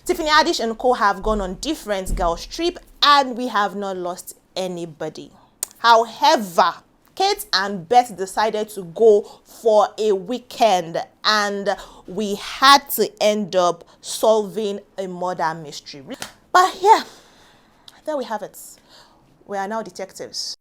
Tiffany Haddish and co have gone on different girls trip and we have not lost anybody. However, Kate and Beth decided to go for a weekend and we had to end up solving a murder mystery. But yeah, there we have it. We are now detectives.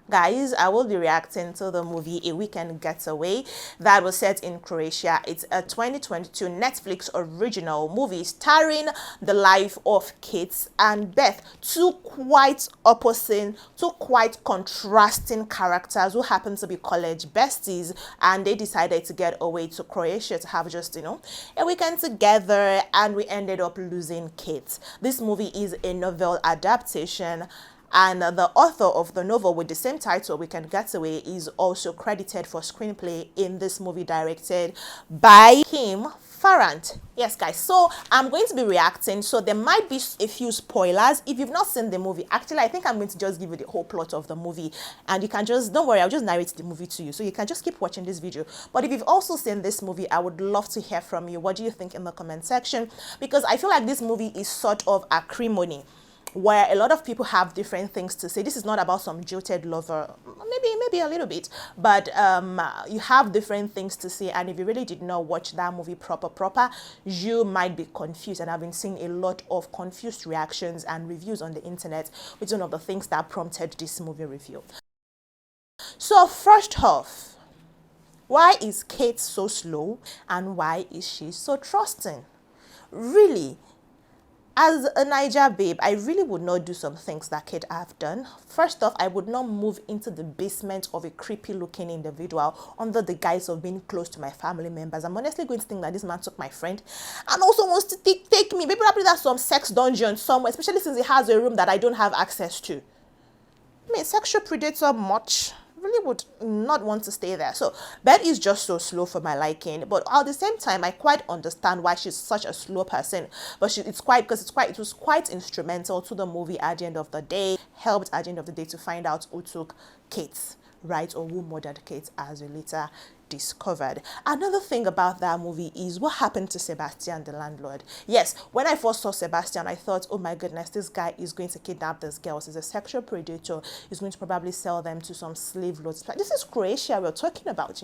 Guys, I will be reacting to the movie A Weekend Getaway that was set in Croatia. It's a 2022 Netflix original movie starring the life of Kate and Beth, two quite opposite, two quite contrasting characters who happen to be college besties, and they decided to get away to Croatia to have just, a weekend together, and we ended up losing Kate. This movie is a novel adaptation, and the author of the novel with the same title, Weekend Getaway, is also credited for screenplay in this movie directed by Kim Farrant. Yes, guys, so I'm going to be reacting, so there might be a few spoilers. If you've not seen the movie, actually, I think I'm going to just give you the whole plot of the movie, and you can just, don't worry, I'll just narrate the movie to you, so you can just keep watching this video. But if you've also seen this movie, I would love to hear from you. What do you think in the comment section? Because I feel like this movie is sort of acrimony, where a lot of people have different things to say. This is not about some jilted lover, maybe a little bit, but you have different things to say, and if you really did not watch that movie proper, you might be confused. And I've been seeing a lot of confused reactions and reviews on the internet, which is one of the things that prompted this movie review. So first off, why is Kate so slow and why is she so trusting? Really, as a Niger babe, I really would not do some things that Kate have done. First off, I would not move into the basement of a creepy looking individual under the guise of being close to my family members. I'm honestly going to think that this man took my friend and also wants to take me. Maybe probably that's some sex dungeon somewhere, especially since he has a room that I don't have access to. I mean, sexual predator much. Really would not want to stay there. So Beth is just so slow for my liking, but at the same time I quite understand why she's such a slow person. But it was quite instrumental to the movie at the end of the day, helped at the end of the day to find out who took Kate, right, or who murdered Kate, as we later discovered. Another thing about that movie is what happened to Sebastian, the landlord. Yes, when I first saw Sebastian, I thought, oh my goodness, this guy is going to kidnap these girls. He's a sexual predator. He's going to probably sell them to some slave lords. This is Croatia we're talking about,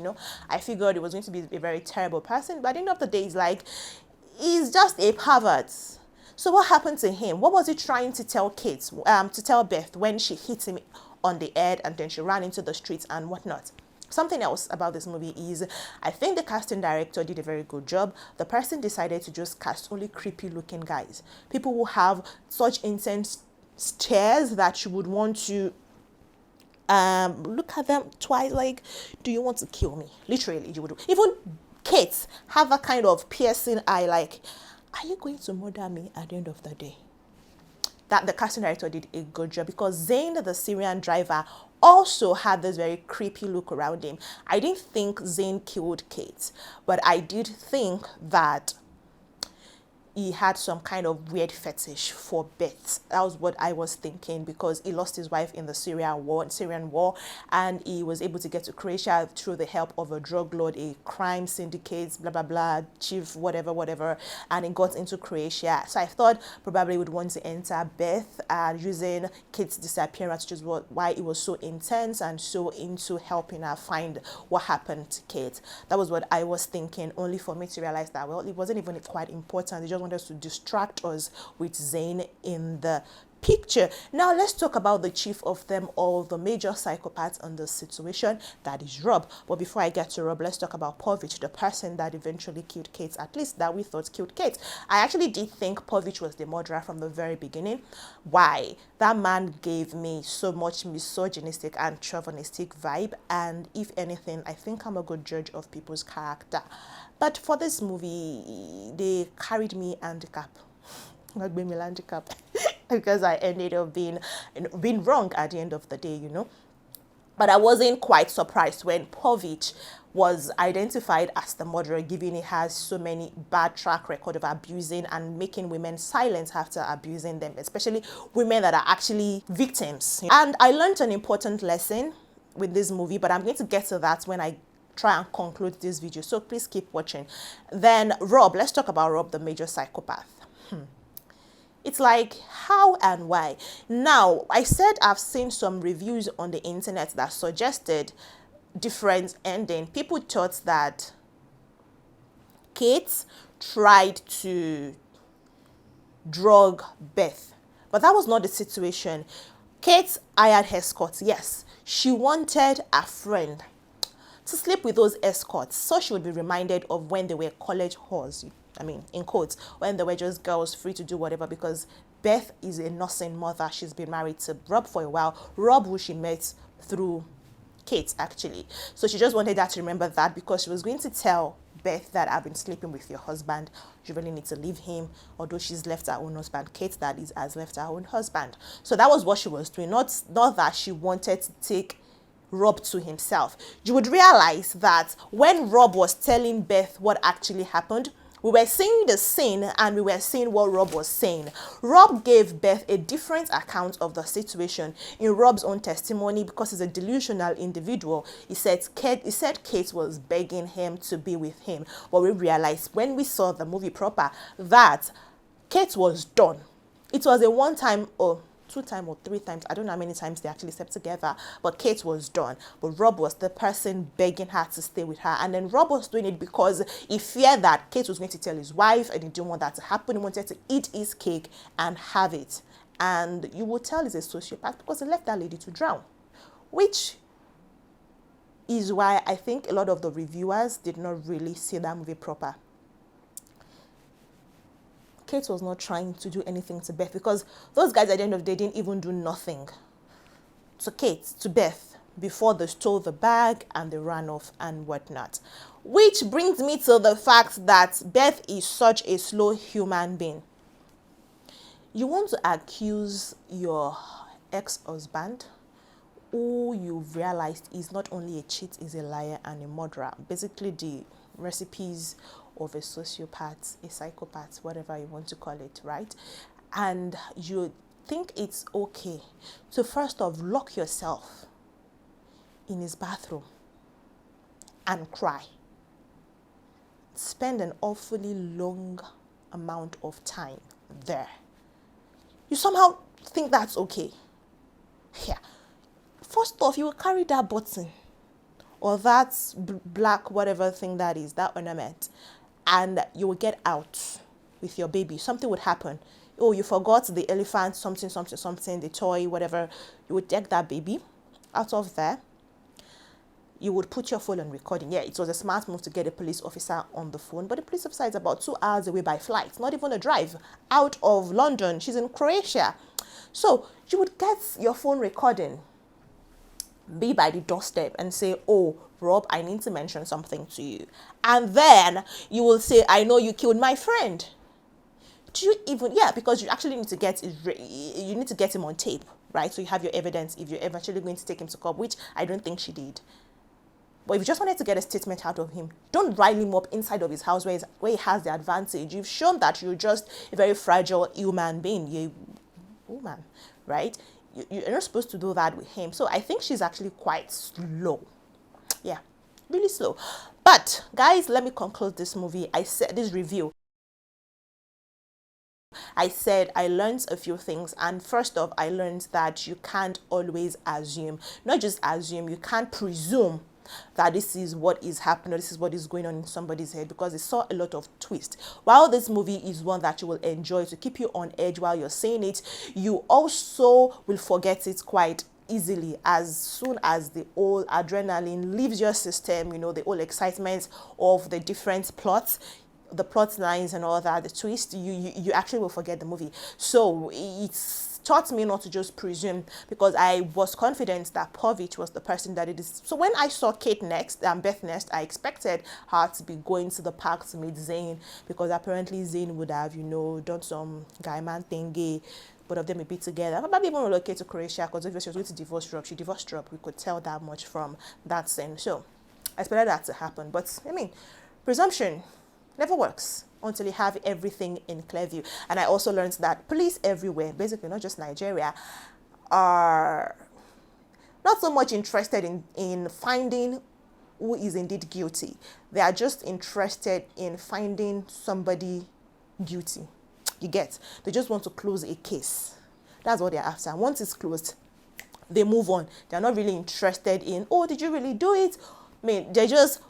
I figured it was going to be a very terrible person, but at the end of the day, he's just a pervert. So what happened to him? What was he trying to tell Kate, to tell Beth when she hit him on the head and then she ran into the streets and whatnot? Something else about this movie is I think the casting director did a very good job. The person decided to just cast only creepy looking guys. People who have such intense stares that you would want to look at them twice, like, do you want to kill me? Literally, you would. Even Kate have a kind of piercing eye, like, are you going to murder me at the end of the day? That the casting director did a good job, because Zayn, the Syrian driver, also had this very creepy look around him. I didn't think Zayn killed Kate, but I did think that he had some kind of weird fetish for Beth. That was what I was thinking, because he lost his wife in the Syrian war, and he was able to get to Croatia through the help of a drug lord, a crime syndicate, blah blah blah, chief, whatever, and he got into Croatia. So I thought probably would want to enter Beth using Kate's disappearance, which is why it was so intense and so into helping her find what happened to Kate. That was what I was thinking, only for me to realize that, well, it wasn't even quite important. It just wanted to distract us with Zayn in the picture. Now let's talk about the chief of them all, the major psychopath in this situation, that is Rob. But before I get to Rob, let's talk about Povich, the person that eventually killed Kate, at least that we thought killed Kate. I actually did think Povich was the murderer from the very beginning. Why? That man gave me so much misogynistic and chauvinistic vibe, and if anything, I think I'm a good judge of people's character. But for this movie, they carried me handicap. Not being handicap. Because I ended up being wrong at the end of the day, But I wasn't quite surprised when Povich was identified as the murderer, given he has so many bad track record of abusing and making women silent after abusing them, especially women that are actually victims. And I learned an important lesson with this movie, but I'm going to get to that when I try and conclude this video. So please keep watching. Then Rob, let's talk about Rob, the major psychopath. It's like, how and why? Now, I said I've seen some reviews on the internet that suggested different ending. People thought that Kate tried to drug Beth, but that was not the situation. Kate hired escorts. Yes, she wanted a friend to sleep with those escorts so she would be reminded of when they were college whores. I mean, in quotes, when they were just girls free to do whatever, because Beth is a nursing mother. She's been married to Rob for a while. Rob, who she met through Kate, actually. So she just wanted her to remember that, because she was going to tell Beth that I've been sleeping with your husband. You really need to leave him. Although she's left her own husband. Kate, that is, has left her own husband. So that was what she was doing. Not that she wanted to take Rob to himself. You would realize that when Rob was telling Beth what actually happened, we were seeing the scene and we were seeing what Rob was saying. Rob gave Beth a different account of the situation in Rob's own testimony, because he's a delusional individual. He said Kate was begging him to be with him. But we realized when we saw the movie proper that Kate was done. It was a one-time or two-time or three times, I don't know how many times they actually slept together, but Kate was done. But Rob was the person begging her to stay with her. And then Rob was doing it because he feared that Kate was going to tell his wife, and he didn't want that to happen. He wanted to eat his cake and have it. And you would tell he's a sociopath because he left that lady to drown, which is why I think a lot of the reviewers did not really see that movie proper. Kate was not trying to do anything to Beth, because those guys at the end of the day didn't even do nothing to Beth before they stole the bag and they ran off and whatnot. Which brings me to the fact that Beth is such a slow human being. You want to accuse your ex-husband, who you've realized is not only a cheat, is a liar and a murderer. Basically the recipes of a sociopath, a psychopath, whatever you want to call it, right? And you think it's okay to first off lock yourself in his bathroom and cry. Spend an awfully long amount of time there. You somehow think that's okay. Yeah. First off, you will carry that button or that black whatever thing that is, that ornament, and you will get out with your baby. Something would happen. Oh, you forgot the elephant, something, the toy, whatever. You would take that baby out of there. You would put your phone on recording. Yeah, it was a smart move to get a police officer on the phone, but the police officer is about 2 hours away by flight, not even a drive, out of London. She's in Croatia. So you would get your phone recording, be by the doorstep and say, oh, Rob, I need to mention something to you. And then you will say, I know you killed my friend. Do you even, yeah, because you actually need to get him on tape, right? So you have your evidence if you're eventually going to take him to court, which I don't think she did. But if you just wanted to get a statement out of him, don't rile him up inside of his house where he has the advantage. You've shown that you're just a very fragile human being. You're a woman, right? You're not supposed to do that with him. So I think she's actually quite slow. Yeah, really slow. But guys, let me conclude this movie. This review. I said I learned a few things, and first off, I learned that you can't always assume. Not just assume, you can't presume that this is what is happening, or this is what is going on in somebody's head, because it saw a lot of twist. While this movie is one that you will enjoy to keep you on edge while you're seeing it, you also will forget it quite easily as soon as the whole adrenaline leaves your system, the whole excitement of the different plots, the plot lines and all that, the twist, you actually will forget the movie. So it's taught me not to just presume, because I was confident that Povich was the person that it is. So when I saw Beth next, I expected her to be going to the park to meet Zayn, because apparently Zayn would have, done some guy man thingy. Both of them may be together. Maybe even relocate to Croatia, because if she was going to divorce Rob, she divorced Rob. We could tell that much from that scene. So I expected that to happen. But presumption never works until you have everything in clear view. And I also learned that police everywhere, basically not just Nigeria, are not so much interested in finding who is indeed guilty. They are just interested in finding somebody guilty. You get? They just want to close a case. That's what they're after. Once it's closed, they move on. They're not really interested in, oh, did you really do it? I mean, they just,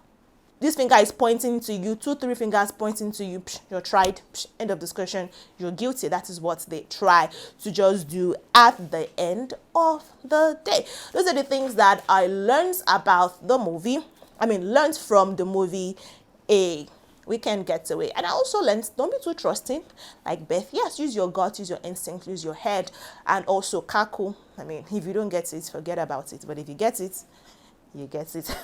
this finger is pointing to you, 2, 3 fingers pointing to you, psh, you're tried, psh, end of discussion, you're guilty. That is what they try to just do at the end of the day. Those are the things that I learned about the movie. Learned from the movie A Weekend Getaway. And I also learned, don't be too trusting like Beth. Yes, use your gut, use your instinct, use your head, and also kaku. If you don't get it, forget about it. But if you get it, you get it.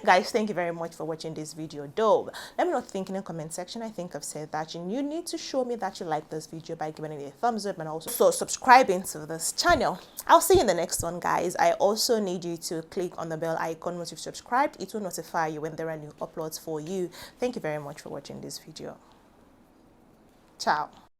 Guys, thank you very much for watching this video. Though, let me know what you think in the comment section. I think I've said that, and you need to show me that you like this video by giving it a thumbs up and also subscribing to this channel. I'll see you in the next one, guys. I also need you to click on the bell icon once you've subscribed. It will notify you when there are new uploads for you. Thank you very much for watching this video. Ciao.